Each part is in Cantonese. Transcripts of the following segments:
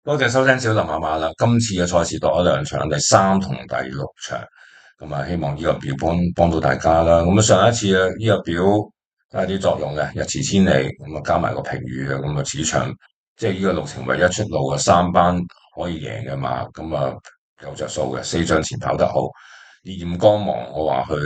多謝收聽小林馬馬啦。今次嘅賽事奪咗兩場，第三同第六場，咁啊希望呢個表幫到大家啦。咁啊上一次咧呢個表都有啲作用嘅，一馳千里，咁啊加埋個評語嘅，咁啊市場即係呢個路程唯一出路嘅三班可以贏嘅嘛，咁啊有着數嘅。四仗前跑得好，驗光芒我話佢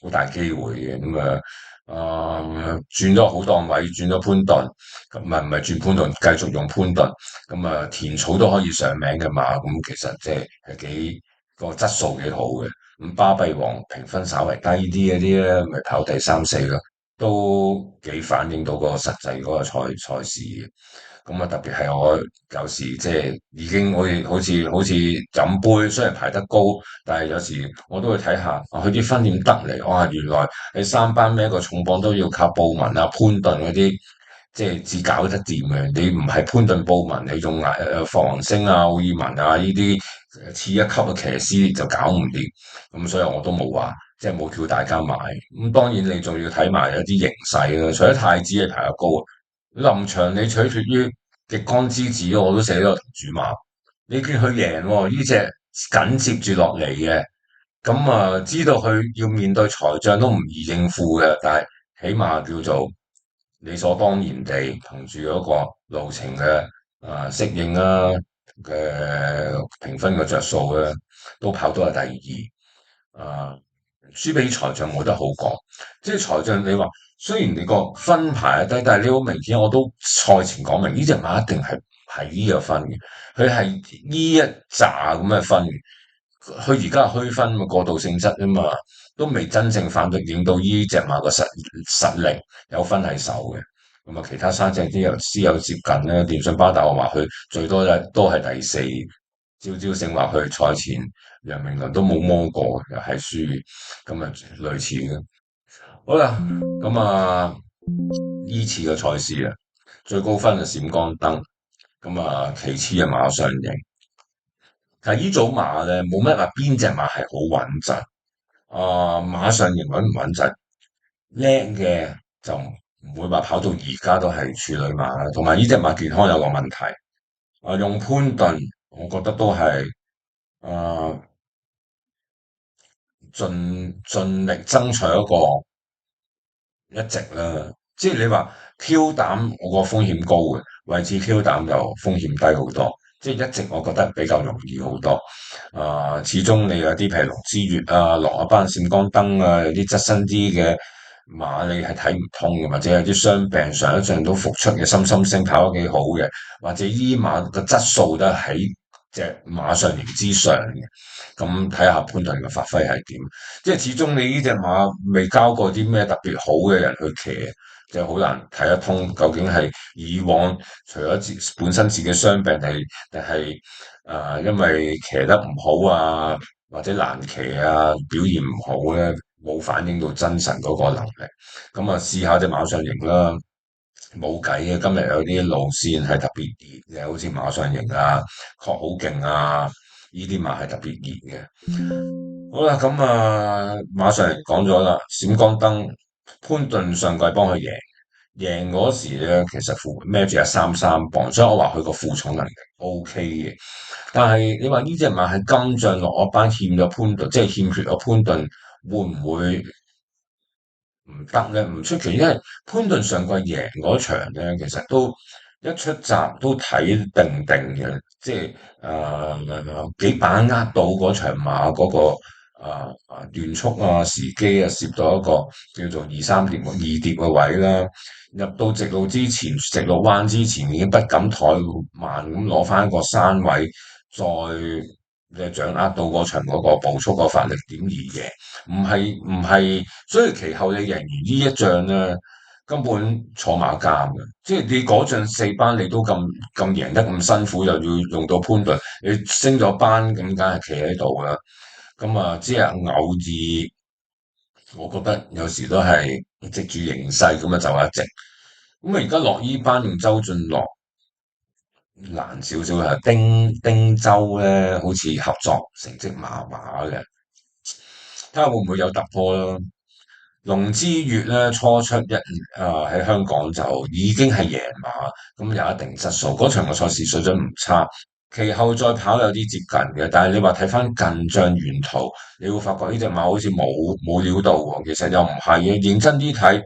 好大機會嘅，咁轉咗好檔位，轉咗潘頓，咁唔係轉潘頓，繼續用潘頓。咁啊，田草都可以上名嘅嘛，咁其實即係幾個質素幾好嘅。咁巴閉王評分稍為低啲嗰啲咧，咪跑第三四咯，都幾反映到個實際嗰個賽事嘅。咁啊，特別係我有時即係已經好似飲杯，雖然排得高，但係有時我都會睇下啊，佢啲分點得嚟？哇，原來你三班咩一個重磅都要靠布文啊、潘頓嗰啲，即係至搞得掂嘅。你唔係潘頓、布文，你用霍黃星啊、奧爾文啊呢啲次一級嘅騎師就搞唔掂。咁所以我都冇話即係冇叫大家買。咁當然你仲要睇埋一啲形勢啦。除咗太子係排得高啊，臨場你取決於極光之子，我都寫咗主馬。你見佢贏喎，呢隻緊接住落嚟嘅，咁啊知道佢要面對財將都唔易應付嘅，但係起碼叫做理所當然地憑住嗰個路程嘅適應啦嘅評分嘅着數咧，都跑到係第二。輸俾財將冇得好講，即係財將你話雖然你個分排係低，但係你好明顯我都賽前講明呢隻馬一定係呢個分嘅，佢係呢一紮咁嘅分嘅。佢而家係虛分嘛，過渡性質啊嘛，都未真正反映到呢隻馬個實力有分係手嘅。咁啊，其他三隻啲又先有接近咧，電信巴打我話佢最多咧都係第四，朝朝勝話佢賽前楊明倫都冇摸過，又係輸，咁啊類似嘅。好啦，咁啊依次嘅賽事啊，最高分係閃光燈，咁啊其次係馬上贏。但係呢組馬咧冇乜話邊隻馬係好穩陣，馬上贏穩唔穩陣？叻嘅就唔會話跑到而家都係處女馬啦，同埋呢隻馬健康有個問題，用潘頓，我覺得都係啊盡力爭取一直啦，即係你話 Q 膽，我個風險高嘅，位置 Q 膽就風險低好多，即係一直我覺得比較容易好多。始終你有啲譬如龍之月啊、落一班閃光燈啊，有啲側身啲嘅馬你係睇唔通嘅，或者有啲傷病上一仗都復出嘅，深深星跑得幾好嘅，或者依馬嘅質素都喺隻馬上形之上嘅。咁睇下潘頓嘅發揮係點。即係始終你呢隻馬未交過啲咩特別好嘅人去騎，就好難睇得通究竟係以往除咗本身自己傷病，定係因為騎得唔好啊，或者難騎啊，表現唔好咧，冇反映到真實嗰個能力。咁啊，試下隻馬上型啦，冇計嘅。今日有啲路線係特別熱嘅，好似馬上型啊、確好勁啊，呢啲馬係特別熱嘅。好啦，咁馬上講咗啦，閃光燈潘頓上季幫佢贏嗰時咧，其實孭住係33磅，所以我話佢個負重能力 OK 嘅。但係你話呢隻馬係金像落嗰班欠咗潘頓，即係欠缺咗潘頓，會唔會唔得咧？唔出奇，因為潘頓上季贏嗰場咧，其實都一出閘都睇定定嘅，即係幾把握到嗰場馬嗰個段速啊、時機啊，攝到一個叫做二三碟二碟嘅位啦。入到直路之前，直路彎之前已經不敢怠慢咁攞翻個山位，再掌握到嗰場嗰個步速個發力點而贏。唔係，所以其後你贏完呢一仗咧，根本坐馬監嘅，即係你嗰仗四班你都咁贏得咁辛苦，又要用到潘頓，你升咗班咁，梗係企喺度啦。咁只係偶爾，我覺得有時都係藉住形勢咁就一直。咁而家落依班用周俊樂難少少係丁州咧，好似合作成績麻麻嘅，睇下會唔會有突破咯。龍之月咧初出喺香港就已經係贏馬，咁有一定質素。嗰場嘅賽事水準唔差，其後再跑有啲接近嘅，但係你話睇翻近像沿途，你會發覺呢隻馬好似冇料到喎。其實又唔係嘅，認真啲睇，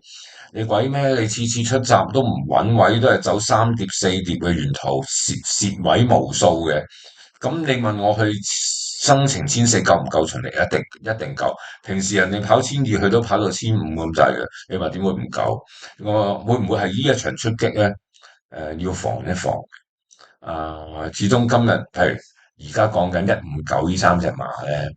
你鬼咩？你次次出閘都唔穩位，都係走三碟四碟嘅沿途，蝕位無數嘅。咁你問我去生程千四夠唔夠循力？一定夠。平時人哋跑千二，佢都跑到千五咁滯嘅，你話點會唔夠？我會唔會係呢一場出擊咧？要防一防。始終今日譬如而家講緊159呢三隻馬咧，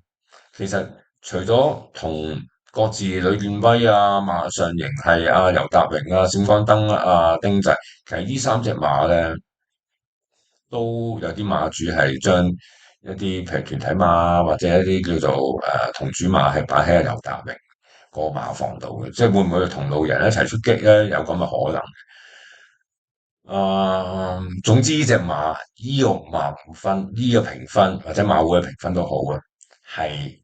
其實除咗同各自呂建威啊、馬上形係啊、尤達榮啊、閃光燈啊、丁仔，其實呢三隻馬咧都有啲馬主係將一啲譬如團體馬或者一啲叫做同主馬係擺喺尤達榮個馬房度嘅，即係會唔會同路人一齊出擊咧？有咁嘅可能。總之呢隻馬依個馬分，依個評分或者馬會嘅評分都好啊，係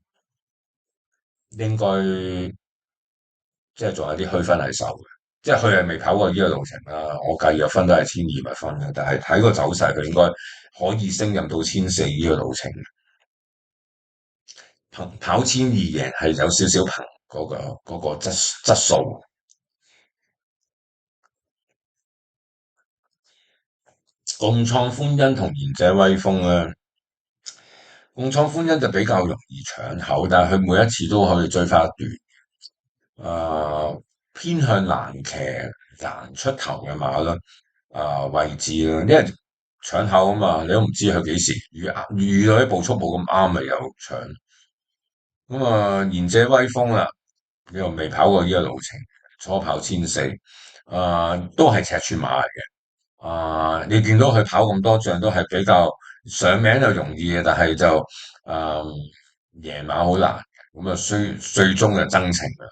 應該即係仲有啲虛分喺手嘅，即係佢係未跑過呢個路程啦。我計嘅分都係1200分嘅，但係睇個走勢，佢應該可以升入到千四呢個路程。跑千二贏係有少少憑嗰個質素。共創歡欣同賢者威風咧，共創歡欣就比較容易搶口，但係佢每一次都可以追翻一段。偏向難騎、難出頭嘅馬啦，位置啦，因為搶口啊嘛，你都唔知佢幾時遇到啲步速冇咁啱，咪又搶。咁賢者威風啦，你又未跑過呢個路程，初跑千四，都係尺寸馬嚟嘅。你見到佢跑咁多仗都係比較上名就容易嘅，但係就贏馬好難嘅。咁最終就爭情啦。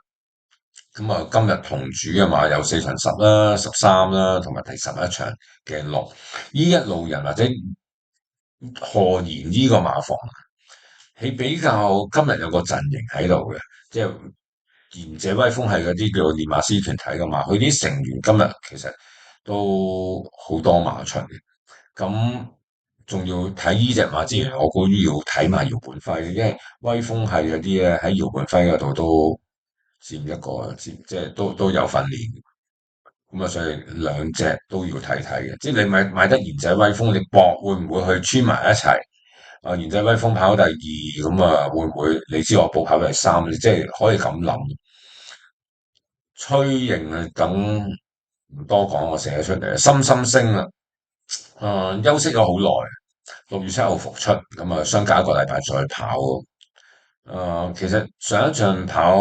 咁今日同主嘅馬有4場10啦、13啦，同埋第11場嘅6。呢一路人或者賀賢呢個馬房，係比較今日有個陣營喺度嘅，即係賢者威風係嗰啲叫做練馬師團體嘅馬，佢啲成員今日其實都好多馬出嘅。咁仲要睇呢隻馬之前，我估要睇埋姚本輝，因為威風係嗰啲咧喺姚本輝嗰度都佔一個即係都有訓練。咁啊，所以兩隻都要睇睇嘅。即係你買得賢者威風，你搏會唔會去穿埋一齊？賢者威風跑第二，咁會唔會你知我報跑第三？你即係可以咁諗。崔盈啊，等唔多講，我寫咗出嚟。深深升啦，休息咗好耐，6月7號復出，咁相隔一個禮拜再跑。其實上一場跑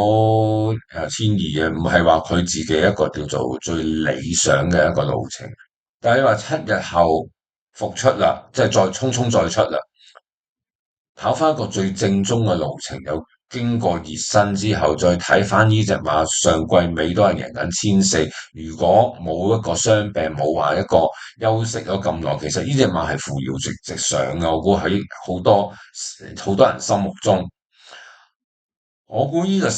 千二嘅，唔係話佢自己一個叫做最理想嘅一個路程，但係你話7日後復出啦，即係再匆匆再出啦，跑翻一個最正宗嘅路程，有經過熱身之後，再睇翻呢隻馬上季尾都係贏緊千四。如果冇一個傷病，冇話一個休息咗咁耐，其實呢隻馬係扶搖直上嘅。我估喺好多人心目中。我估呢個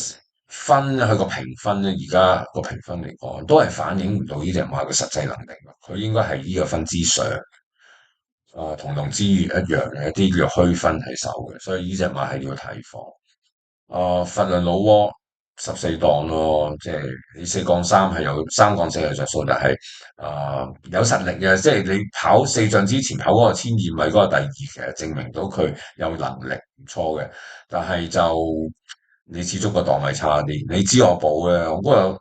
分咧，佢個評分咧，而家個評分嚟講，都係反映唔到呢隻馬嘅實際能力。佢應該係呢個分之上，同龍之月一樣嘅一啲叫虛分喺手嘅，所以呢隻馬係要提防。佛倫老窩14檔咯，即係你4槓3係有3槓4嘅着數，但係有實力嘅，即係你跑4仗之前跑嗰個千二米嗰個第二，其實證明到佢有能力唔錯嘅，但係就你始終個檔位差啲。你知我補嘅，我嗰個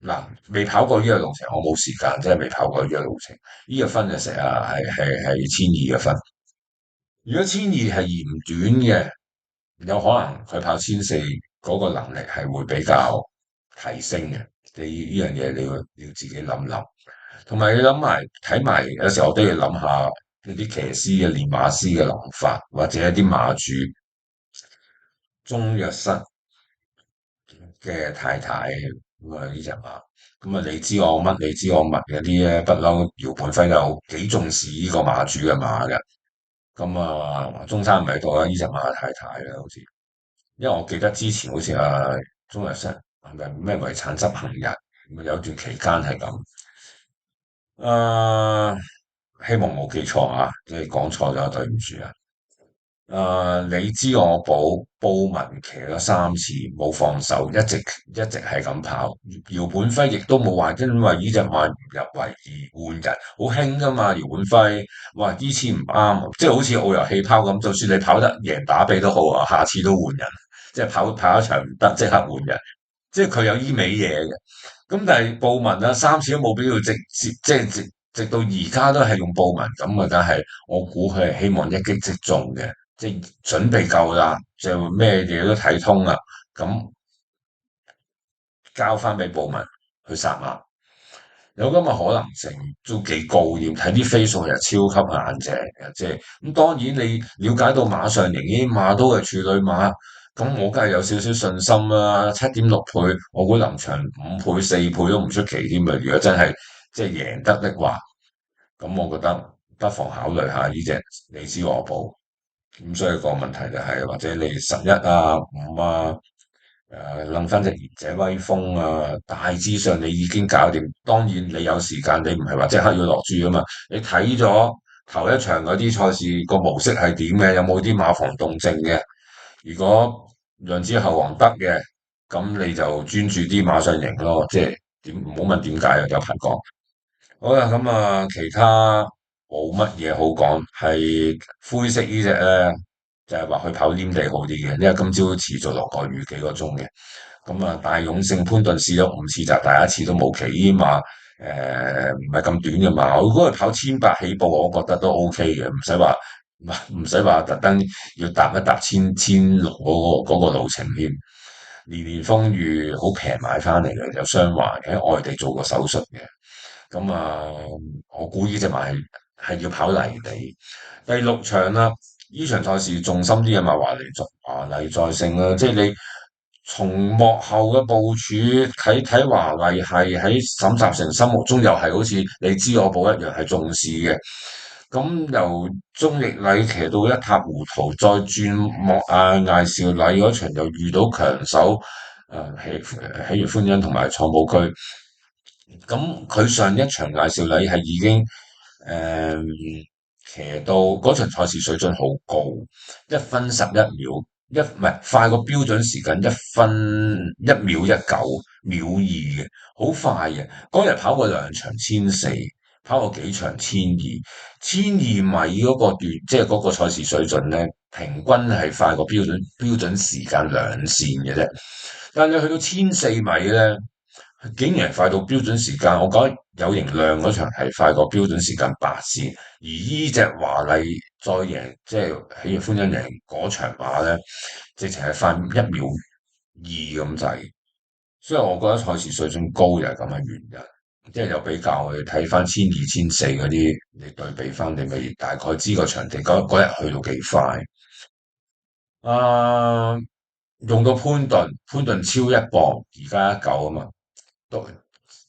嗱未跑過呢個路程，我冇時間，即係未跑過呢個路程，呢個分就成日係千二嘅分。如果千二係嫌短嘅，有可能佢跑千四嗰個能力係會比較提升嘅。你呢樣嘢你要自己諗諗，同埋你諗埋睇埋，有時候我都要諗下呢啲騎師嘅練馬師嘅諗法，或者一啲馬主中藥室嘅太太咁呢隻馬，咁你知我乜，你知我乜嗰啲咧，不嬲姚本輝有幾重視呢個馬主嘅馬嘅。咁中山唔喺度啦，呢隻馬太太啦，好似。因為我記得之前好似鍾日成係咪咩遺產執行人，有段期間係咁。誒、希望冇記錯啊！即係講錯咗，對唔住啊。你知我保布文騎咗3次冇放手，一直係咁跑。姚本輝亦都冇話因為呢隻馬唔入圍而換人，好興噶嘛。姚本輝話呢次唔啱，即係好似澳遊氣泡咁，就算你跑得贏打比都好啊，下次都換人，即係跑一場唔得即刻換人，即係佢有依味嘢嘅。咁但係布文啦，3次都冇必要直接，即係直到而家都係用布文咁啊，梗係我估佢係希望一擊即中嘅。即係準備夠啦，就咩嘢都睇通啦，咁交翻俾部門去殺馬，有咁嘅可能性都幾高添，睇啲飛數係超級硬淨嘅，即係咁當然你了解到馬上型呢啲馬都係處女馬，咁我梗係有少少信心啦，7.6倍，我估臨場5倍4倍都唔出奇添啊！如果真係即係贏得的話，咁我覺得不妨考慮下呢隻你知我報。咁所以個問題就係，或者你11啊、5啊，諗翻隻賢者威風啊，大致上你已經搞掂。當然你有時間，你唔係話即刻要落注啊嘛。你睇咗頭一場嗰啲賽事個模式係點嘅，有冇啲馬房動靜嘅？如果讓之後王得嘅，咁你就專注啲馬上贏咯。即係點唔好問點解啊，有排講。好啦，咁啊，其他冇乜嘢好講，係灰色呢只咧，就係話佢跑黏地好啲嘅，因為今朝持續落過雨幾個鐘嘅。咁啊，大勇勝潘頓試咗5次就第一次都冇騎呢馬，唔係咁短嘅馬，如果佢跑1800起步，我覺得都 OK 嘅，唔使話特登要搭一搭千六嗰個路程添。年年風雨好平買翻嚟嘅，有雙環喺外地做過手術嘅。咁啊，我估呢隻馬係要跑泥地。第六場啦，呢場賽事重心啲嘅嘛，華麗再勝啦，即係你從幕後嘅部署睇華麗係喺沈集成心目中又係好似你知我寶一樣係重視嘅。咁由鍾易禮騎到一塌糊塗，再轉幕艾兆禮嗰場又遇到強手，喜悅歡欣同埋創寶區。咁佢上一場艾兆禮係已經誒騎到嗰場賽事水準好高，1分11秒，唔係快過標準時間1分1秒19秒2嘅，好快嘅。嗰日跑過2場1400，跑過幾場1200，1200米嗰個段，即係嗰個賽事水準咧，平均係快過標準時間2線嘅啫。但係你去到1400米咧，竟然係快到標準時間，我覺得有型量嗰場係快過標準時間8線，而依隻華麗再贏，即係喜悅歡欣贏嗰場馬咧，直情係快1秒2咁滯，所以我覺得賽事水準高就係咁嘅原因，即係有比較去睇翻1200、1400嗰啲，你對比翻，你咪大概知個場地嗰日去到幾快。啊，用到潘頓超1磅，而家19啊嘛。都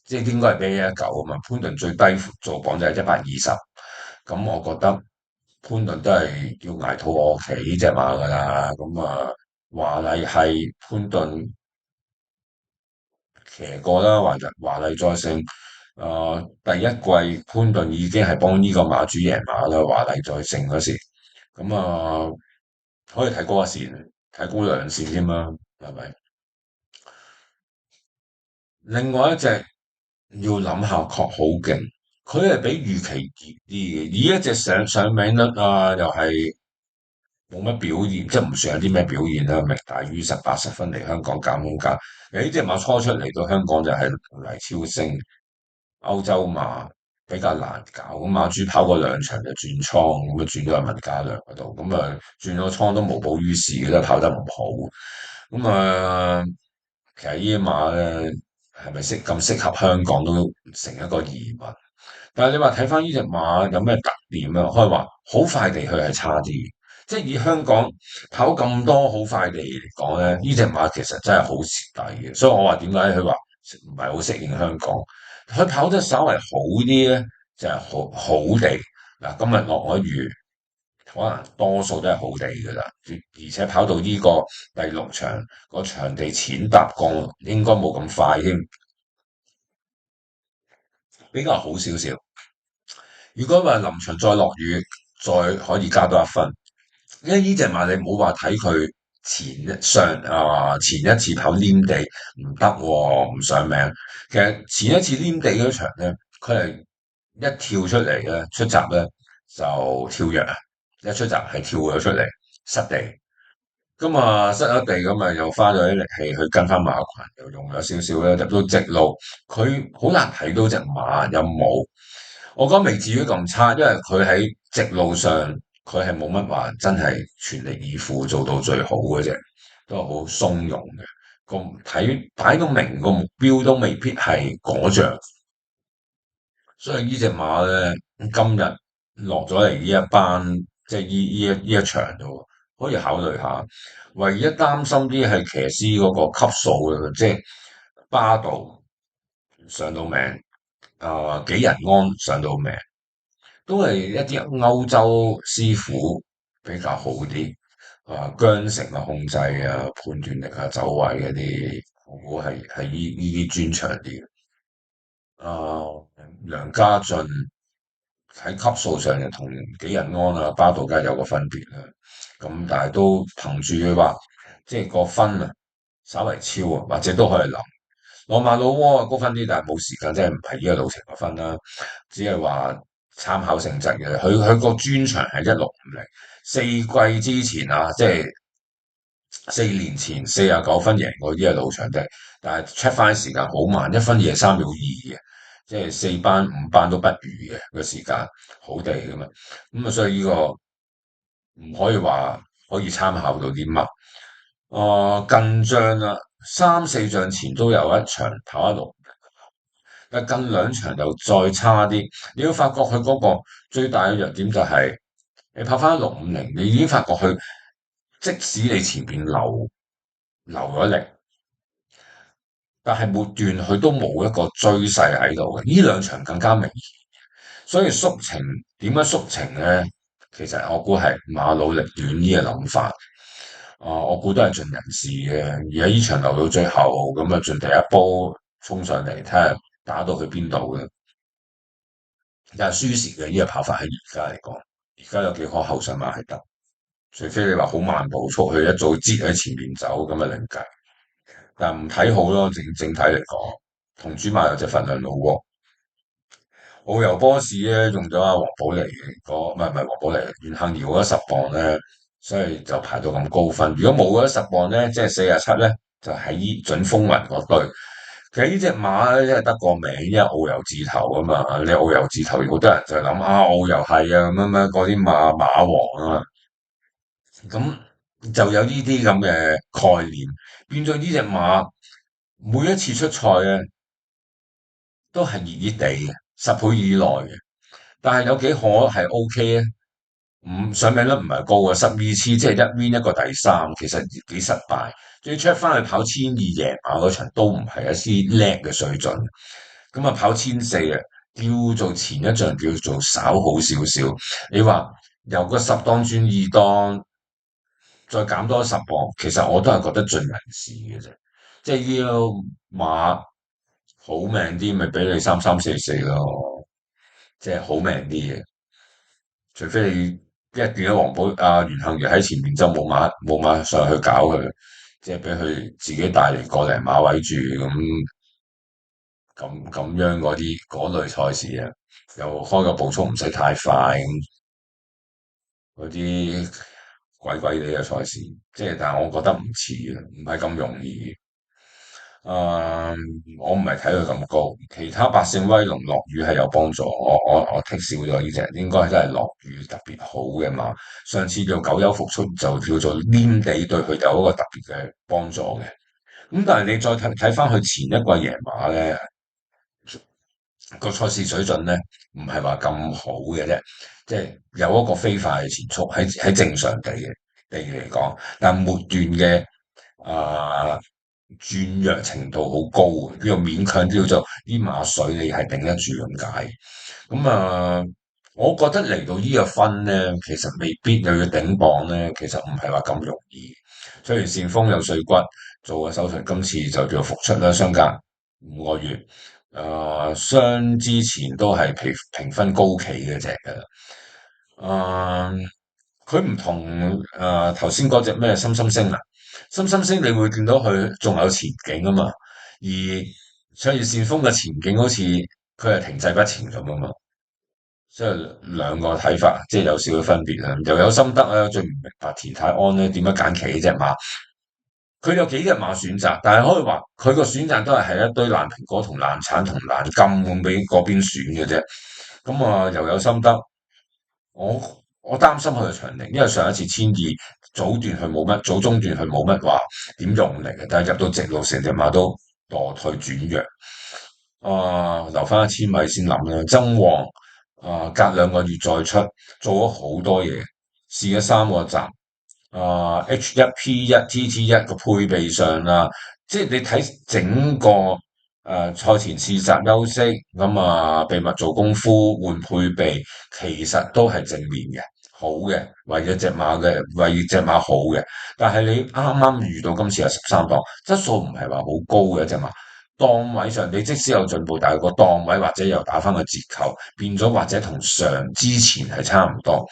即係應該係俾19啊嘛，潘頓最低做榜就係120，咁我覺得潘頓都係要捱肚餓騎呢隻馬㗎啦，咁啊華麗係潘頓騎過啦，華麗再勝，第一季潘頓已經係幫呢個馬主贏馬啦，華麗再勝嗰時，咁可以睇高一線，睇高2線添啦，係咪？另外一隻。要諗下確好勁，佢係比預期熱啲嘅，而一隻上名率啊，又係冇乜表現，即係唔算有啲咩表現啦，命大於實80分嚟香港減空間。呢隻馬初出嚟到香港就係嚟超升，歐洲馬比較難搞，咁馬主跑過2場就轉倉，咁啊轉咗去文家良嗰度，咁啊轉咗倉都無補於事嘅，都跑得唔好，咁其實呢啲馬咧係咪咁適合香港都成一個疑問。但係你話睇翻呢隻馬有咩特點啊？可以話好快地佢係差啲，即係以香港跑咁多好快地嚟講咧，呢隻馬其實真係好蝕底嘅。所以我話點解佢話唔係好適應香港？佢跑得稍為好啲咧，就係好地嗱。今日落咗雨，可能多數都係好地㗎啦，而且跑到呢個第六場個場地淺搭降，應該冇咁快添，比較好少少。如果話臨場再落雨，再可以加多一分。因為呢隻馬你冇話睇佢前一次跑黏地唔得喎，唔上名。其實前一次黏地嗰場咧，佢係一跳出嚟咧，出閘咧就跳躍啊！一出閘係跳咗出嚟失地，咁啊失咗地，咁啊又花咗啲力氣去跟翻馬群，又用咗少少咧入到直路，佢好難睇到隻馬有冇。我覺得未至於咁差，因為佢喺直路上佢係冇乜話真係全力以赴做到最好嘅啫，都係好鬆容嘅。咁睇擺到明個目標都未必係嗰隻，所以呢隻馬咧今日落咗嚟呢一班，即係呢一場度，可以考慮下。唯一擔心啲係騎師嗰個級數嘅，即係巴道上到名，幾人安上到名。都係一啲歐洲師傅比較好啲，韁繩啊、控制啊、判斷力啊、走位嗰啲，我估係呢啲專長啲嘅。梁家俊喺級數上就同幾人安啊、巴道梗係有個分別啦。咁但係都憑住佢話，即係個分啊，稍為超啊，或者都可以諗。羅馬老窩高分啲，但係冇時間，即係唔係呢個路程嘅分啦，只係話參考性質嘅。佢個專長係1650，4季之前啊，即係4年前49分贏過呢個路場嘅，但係 check 翻時間好慢，1分23秒2嘅，即係4班5班都不如嘅個時間，好地㗎嘛。咁啊，所以呢個唔可以話可以參考到啲乜。近仗啊，3、4仗前都有一場跑1 6，但近兩場就再差啲。你會發覺佢嗰個最大嘅弱點就係、你跑翻1650，你已經發覺佢即使你前邊留咗力，但係末段佢都冇一個追勢喺度嘅。呢兩場更加明顯，所以縮程點樣縮程咧？其實我估係馬努力短呢嘅諗法。我估都係盡人事嘅。而家呢場留到最後，咁啊盡第一波衝上嚟，睇下打到去邊度嘅。但係輸蝕嘅呢個跑法喺而家嚟講，而家有幾可後上馬係得，除非你話好慢步速，佢一早擠喺前面走咁啊另計。但係唔睇好咯，整體嚟講，同主馬有隻份量老喎。澳遊波士咧用咗阿黃寶嚟嗰，唔係黃寶嚟，袁幸堯嗰10磅咧，所以就排到咁高分。如果冇嗰10磅咧，即係47咧，就喺準風雲嗰隊。其實呢隻馬咧，即係得個名，因為澳遊字頭啊嘛。你澳遊字頭，好多人就諗澳遊係啊咁樣嗰啲馬王啊嘛。咁就有呢啲咁嘅概念，變咗呢隻馬每一次出賽咧都係熱熱地嘅10倍以內嘅。但係有幾可係 OK 咧？上名率唔係高啊，12次即係一 win 一個第三，其實幾失敗。再 check 翻去跑千二贏馬嗰場都唔係一啲叻嘅水準。咁啊跑千4啊，叫做前一仗叫做稍好少少。你話由個10檔轉2檔，再減多10磅，其實我都係覺得盡人事嘅啫。即係呢個馬好命啲，咪俾你3344咯，即係好命啲嘅。除非你一見到袁幸儀喺前面就冇馬上去搞佢，即係俾佢自己帶嚟個零馬位住咁樣嗰類賽事啊，又開個步速唔使太快嗰啲鬼鬼哋嘅賽事，即係但係我覺得唔似啊，唔係咁容易。我唔係睇佢咁高，其他百勝威龍落雨係有幫助，我剔少咗呢隻，應該真係落雨特別好嘅嘛。上次叫久休復出就叫做黏地，對佢有一個特別嘅幫助嘅。咁但係你再睇翻佢前一季贏馬咧，個賽事水準咧唔係話咁好嘅啫，即係有一個飛快嘅前速喺正常地嚟講，但末段嘅啊、轉弱程度好高嘅，呢個勉強叫做啲馬水你係頂得住咁解。我覺得嚟到呢個分咧，其實未必又要頂磅咧，其實唔係話咁容易。雖然善豐有碎骨做嘅手術，今次就叫復出啦，相隔5個月。相之前都係評分高企嘅隻㗎啦。誒，佢唔同頭先嗰隻咩心心星啊，心心星你會見到佢仲有前景啊嘛，而卓越善風嘅前景好似佢係停滯不前咁啊嘛，即係兩個睇法，即係有少少分別啦。又有心得啊，最唔明白田泰安咧點樣揀騎呢隻馬，佢有幾隻馬選擇，但係可以話佢個選擇都係喺一堆爛蘋果同爛橙同爛金咁俾嗰邊選嘅啫。咁啊又有心得。我擔心佢嘅長齡，因為上一次千二早段佢冇乜，早中段佢冇乜話點用力嘅，但係入到直路成隻馬都墮退轉弱。留翻1,000米先諗啦。曾旺隔2個月再出，做咗好多嘢，試咗3個站。H1P1 TT1個配備上啦，即係你睇整個賽前試閘休息，咁秘密做功夫換配備，其實都係正面嘅，好嘅，為隻馬好嘅。但係你啱啱遇到今次係13檔，質素唔係話好高嘅一隻馬，檔位上你即使有進步，但係個檔位或者又打翻個折扣，變咗或者同之前係差唔多。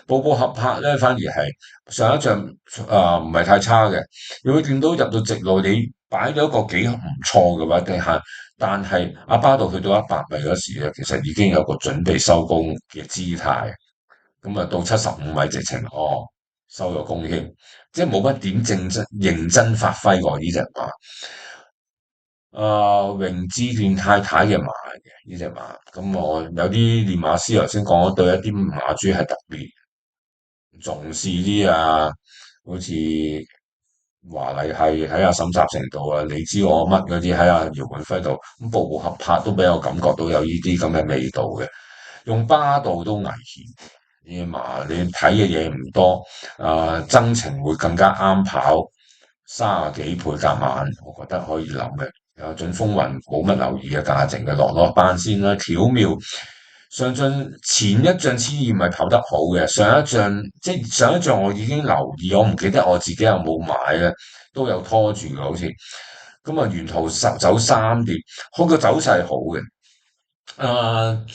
步步合拍咧，反而係上一仗唔係太差嘅，你會見到入到直路，你擺咗一個幾唔錯嘅位地下，但係阿巴度去到100米嗰時咧，其實已經有個準備收工嘅姿態，咁到75米直情收咗工添，即係冇乜點認真發揮過呢隻馬。榮之健太太嘅馬嚟嘅呢隻馬，咁我有啲練馬師頭先講咗對一啲馬主係特別重視啲啊，好似華麗係喺阿沈集成度啊，你知我乜嗰啲喺阿姚本輝度，咁步步合拍都俾我感覺到有呢啲咁嘅味道嘅。用巴道都危險，呢啲馬你睇嘅嘢唔多，增程會更加啱跑，30幾倍夾晚，我覺得可以諗嘅。準風雲冇乜留意嘅價值嘅，落班先啦，巧妙。上進前一仗千二咪跑得好嘅，上一仗我已經留意，我唔記得我自己有冇買咧，都有拖住嘅好似。咁沿途走3碟，佢個走勢好嘅。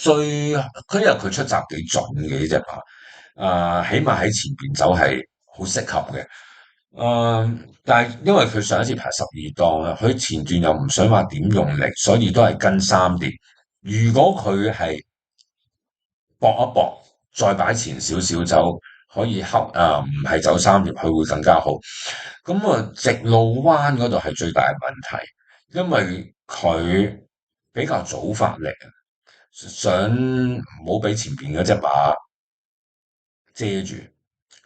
佢因為佢出閘幾準嘅呢隻馬，起碼喺前邊走係好適合嘅。但係因為佢上一次排12檔啦，佢前段又唔想話點用力，所以都係跟3碟。如果佢係搏一搏，再擺前少少走，可以唔係走3碟，佢會更加好。咁直路彎嗰度係最大嘅問題，因為佢比較早發力，想唔好俾前邊嗰隻馬遮住，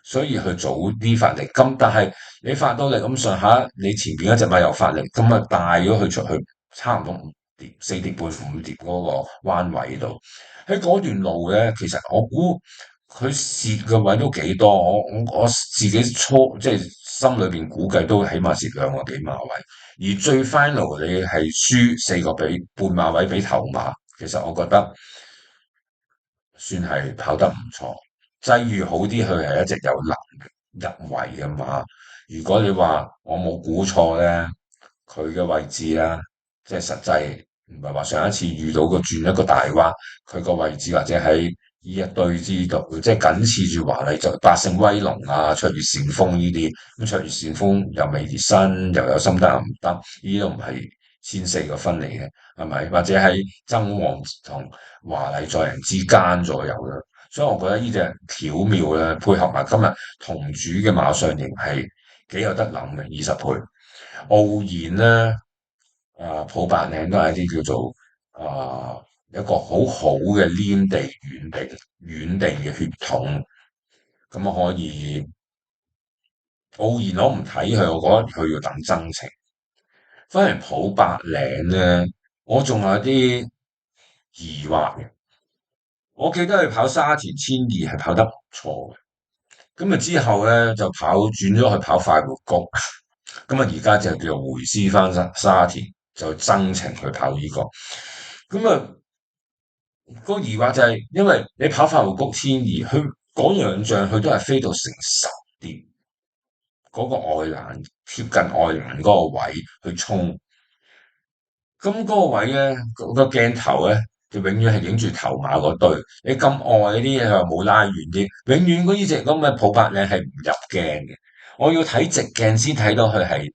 所以佢早啲發力。咁但係你發到力咁上下，你前邊嗰隻馬又發力，咁帶咗佢出去，差唔多5碟、4碟半、5碟嗰個彎位度。喺嗰段路咧，其實我估佢蝕嘅位都幾多。我自己即係心裏邊估計都起碼蝕2個幾馬位。而最 final 你係輸4個半馬位俾頭馬，其實我覺得算係跑得唔錯。際遇好啲，佢係一隻有能入圍嘅馬。如果你話我冇估錯咧，佢嘅位置啊，即係實際唔係話上一次遇到轉一個大彎，佢個位置或者喺呢一堆之度，即係緊恃住華麗就百勝威龍啊、卓越善豐呢啲。咁卓越善豐又未熱身，又有心得又唔得，呢啲都唔係1,400個分嚟嘅，係咪？或者喺爭旺同華麗在人之間左右啦。所以我覺得呢隻巧妙咧，配合埋今日同主嘅馬上型係幾有得諗嘅20倍。傲然咧，普白領都係一啲叫做一個好好嘅黏地遠地嘅血統，咁可以傲然我唔睇佢，我覺得佢要等增程。反而普白領咧，我仲有啲疑惑嘅。我記得佢跑沙田1,200係跑得唔錯嘅，咁之後咧就轉咗去跑快活谷，咁而家就叫做回師翻沙田，就增程去跑呢個。咁個疑惑就係因為你跑快活谷1,200，佢嗰2仗佢都係飛到成10碟，嗰個外欄貼近外欄嗰個位去衝，咁嗰個位咧個鏡頭咧就永遠係影住頭馬嗰對。你咁愛嗰啲又冇拉遠啲，永遠嗰呢隻咁嘅普白領係唔入鏡嘅。我要睇直鏡先睇到佢係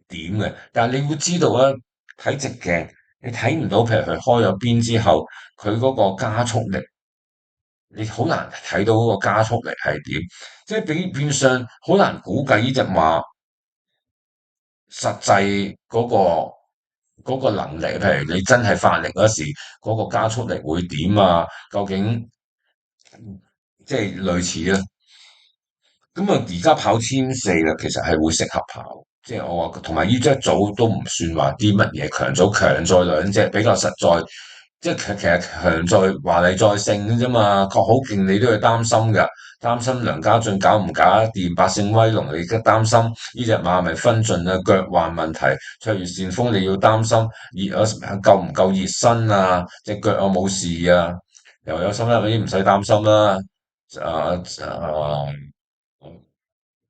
點嘅。但係你會知道啊，睇直鏡你睇唔到，譬如佢開咗邊之後，佢嗰個加速力，你好難睇到嗰個加速力係點，即係變相好難估計呢隻馬實際嗰個能力。譬如你真係發力嗰時，嗰個加速力會點啊？究竟即係類似啊？咁啊，而家跑千四啦，其實係會適合跑，即係我話同埋呢隻組都唔算話啲乜嘢強組，強在兩隻比較實在，即係其實強在華麗在勝嘅啫嘛。確好勁你都要擔心㗎，擔心梁家俊搞唔搞得掂，百勝威龍你而家擔心呢隻馬係咪分盡啊，腳患問題，卓越善豐你要擔心夠唔夠熱身啊，隻腳有冇事啊，又有心啦嗰啲唔使擔心啦。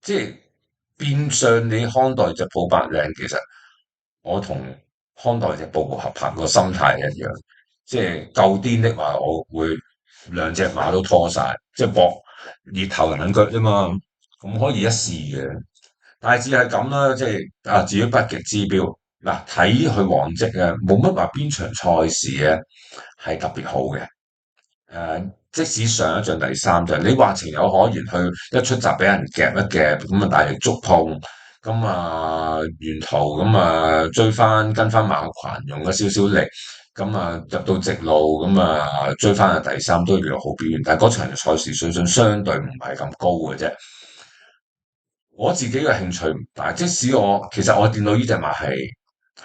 即係變相你看待隻寶白領，其實我同看待隻步步合拍個心態一樣，即係夠癲的話，我會兩隻馬都拖晒，即係搏熱頭兩腳啫嘛，咁可以一試嘅。大致係咁啦，即係至於北極之標嗱，睇佢往績啊，冇乜話邊場賽事啊係特別好嘅。即使上一仗第三仗，你話情有可原，去一出閘俾人夾一夾，咁啊大力觸碰，咁啊沿途咁啊追翻跟翻馬群，用咗少少力，咁啊入到直路，咁啊追翻啊第三都叫好表現，但係嗰場賽事水準相對唔係咁高嘅啫。我自己嘅興趣唔大，即使其實我見到呢隻馬係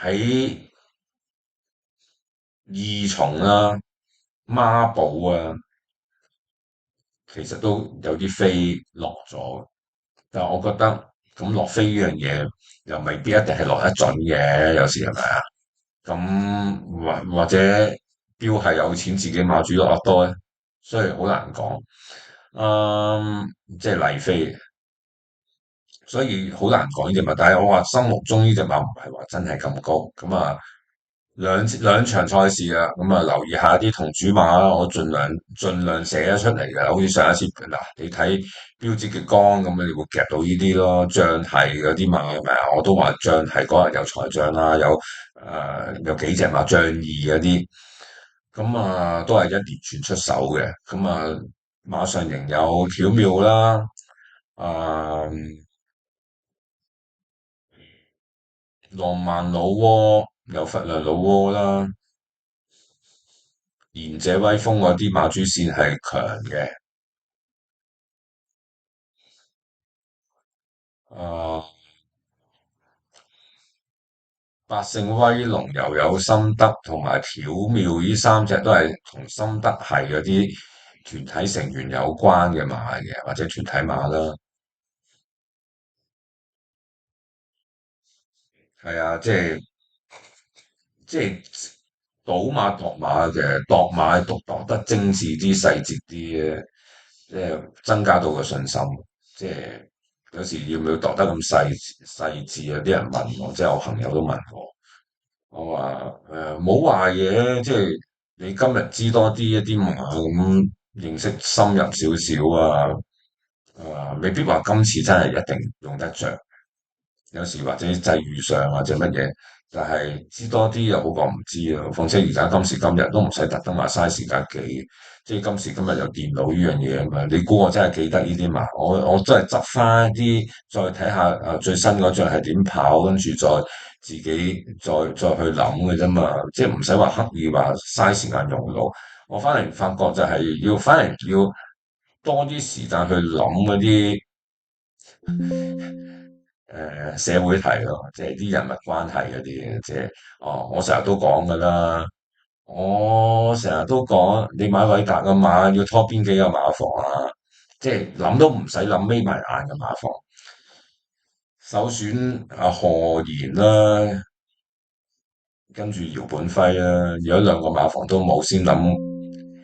喺二重啦、孖寶啊。其實都有啲飛落咗，但係我覺得咁落飛呢樣嘢又未必一定係落得準嘅，有時係咪啊？咁或者標係有錢自己馬主落得多咧，所以好難講。嗯，即係麗飛，所以好難講呢隻馬。但係我話心目中呢隻馬唔係話真係咁高，咁啊。兩場賽事啊，咁啊留意下啲同主馬啦，我盡量寫得出嚟嘅，好似上一次嗱，你睇標誌嘅光咁，你會夾到呢啲咯，象係嗰啲馬係咪啊？我都話象係嗰日有財象啦，有幾隻馬象二嗰啲，咁啊都係一連串出手嘅，咁啊馬上仍有巧妙啦，啊浪漫老窩有忽略老窩啦。賢者威風嗰啲馬主線係強嘅，啊、百勝威龍又有心得同埋巧妙呢三隻都係同心得係嗰啲團體成員有關嘅馬嘅，或者團體馬啦。係啊，即係賭馬度馬嘅，度馬度得精緻啲、細節啲嘅，即係增加到個信心。即係有時要唔要度得咁細緻啊？啲人問我，即係我朋友都問我。我話冇話嘢，即係你今日知多啲一啲馬咁認識深入少少啊，未必話今次真係一定用得着。有時或者際遇上或者乜嘢，但係知多啲又好過唔知啊。況且而家今時今日都唔使特登話嘥時間記，即係今時今日有電腦呢樣嘢啊嘛。你估我真係記得呢啲嘛？我真係執翻啲，再睇下最新嗰仗係點跑，跟住再自己再去諗嘅啫嘛。即係唔使話刻意話嘥時間用腦。我翻嚟發覺就係要翻嚟要多啲時間去諗嗰啲。社會題咯，即係啲人物關係嗰啲，即係我成日都講噶啦，我成日都講，你買偉達嘅馬要拖邊幾個馬房啊？即係諗都唔使諗，眯埋眼嘅馬房。首選阿賀賢啦，跟住姚本輝啦，如果兩個馬房都冇，先諗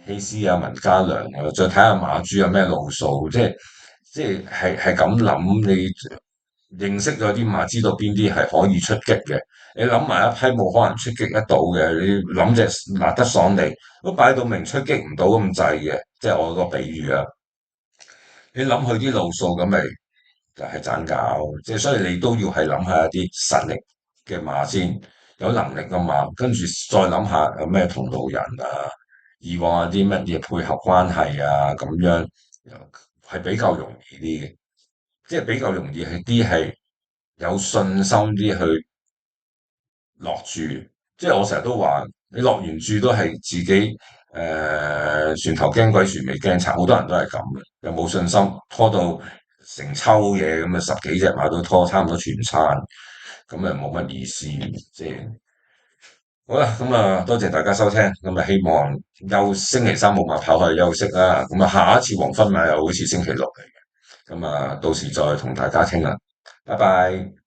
希斯啊、文家良啊，再睇下馬主有咩路數，即係咁諗你。認識咗啲馬，知道邊啲係可以出擊嘅。你諗埋一批冇可能出擊得到嘅，你諗隻拿得爽地都擺到明出擊唔到咁滯嘅，即係我個比喻啊。你諗佢啲路數咁咪就係盞搞，即係所以你都要係諗下一啲實力嘅馬先，有能力嘅馬，跟住再諗下有咩同路人啊，以往有啲乜嘢配合關係啊，咁樣係比較容易啲嘅，即係比較容易係啲係有信心啲去落注。即係我成日都話，你落完注都係自己船頭驚鬼船尾驚賊，好多人都係咁嘅，又冇信心，拖到成抽嘢咁啊，十幾隻馬都拖差唔多全餐，咁啊冇乜意思。即係好啦，咁啊多謝大家收聽，咁啊希望星期三冇馬跑可以休息啦，咁啊下一次黃昏馬又好似星期六嚟嘅，咁啊到時再同大家傾啦，拜拜。